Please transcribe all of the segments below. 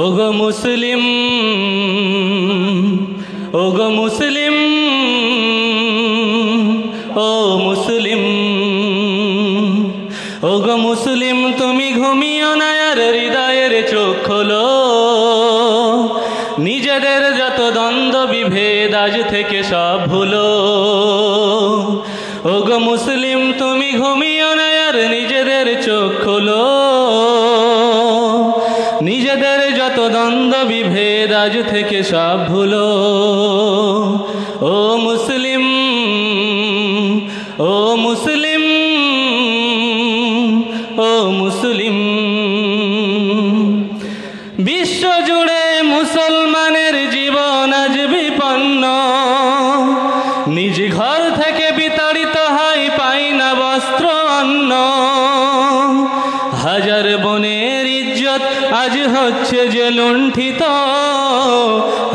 ওগো মুসলিম, ওগো মুসলিম, ও মুসলিম, ওগো মুসলিম, তুমি ঘুমিও না আর হৃদয়ের চোখ খোলো। নিজেদের যত দ্বন্দ্ব বিভেদ আজ থেকে সব ভুলো। ওগো মুসলিম, তুমি ঘুমিও না আর নিজেদের চোখ খোলো। নিজেদের যত দ্বন্দ্ব বিভেদ আজ থেকে সব ভুলো। ও মুসলিম, ও মুসলিম, ও মুসলিম। বিশ্ব জুড়ে মুসলমানের জীবন আজ বিপন্ন। নিজ ঘর থেকে বিতাড়িত হয়, পাই না বস্ত্র অন্ন। হাজার বোনের ইজ্জত আজ হচ্ছে যে লুণ্ঠিত।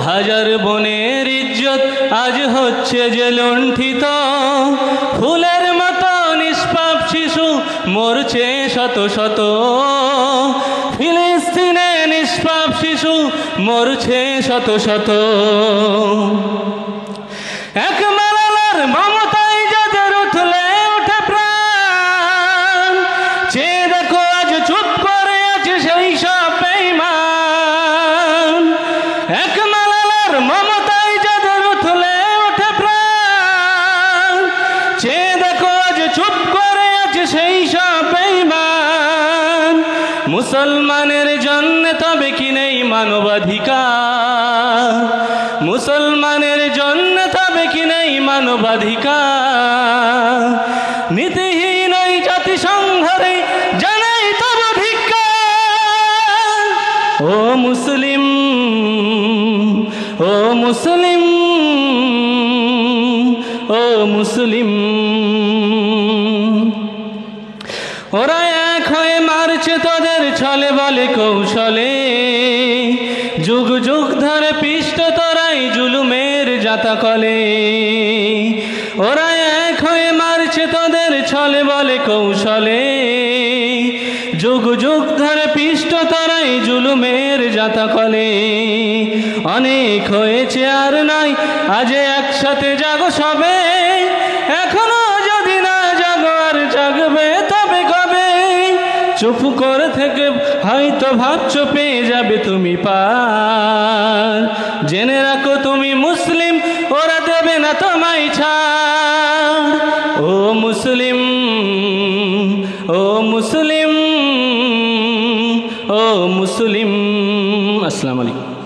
হাজার বোনের ইজ্জত আজ হচ্ছে যে লুণ্ঠিত। ফুলের মতো নিষ্পাপ শিশু মরছে শত শত। ফিলিস্তিনে নিষ্পাপ শিশু মরছে শত শত। এক মালালার মমতায় যাদের উঠলে ওঠে প্রাণ, চেয়ে দেখো আজ চুপ করে আছে সেই সব বেঈমান। এক মালালার মমতায় যাদের উঠলে ওঠে প্রাণ, চেয়ে দেখো আজ চুপ করে আছে সেই সব বেঈমান। মুসলমানের জন্য তবে কি নেই মানবাধিকার? মুসলমানের জন্য তবে কি নেই মানবাধিকার? নীতিহীন ওই জাতিসংঘরে জানাই তব ধিক্কার। ও মুসলিম, ও মুসলিম, ও মুসলিম। ওরা এক হয়ে মারছে তোদের ছলে বলে কৌশলে। যুগ যুগ ধরে পিষ্ট তোরাই জুলুমের জাতাকলে। ওরা এক হয়ে মারছে তোদের ছলে বলে কৌশলে। যুগ যুগ ধরে পিষ্ট তোরাই জুলুমের জাতাকলে। অনেক হয়েছে আর নাই, আজ একসাথে জাগো সবে। এখনো যদি না জাগো আর জাগবে তবে কবে? চুপ করে থেকে হয়তো ভাবছো পেয়ে যাবে তুমি পার। জেনে রাখো তুমি মুসলিম, ওরা দেবে না তোমায় ছাড়। ও মুসলিম, ও মুসলিম, ও মুসলিম। আসসালামু আলাইকুম।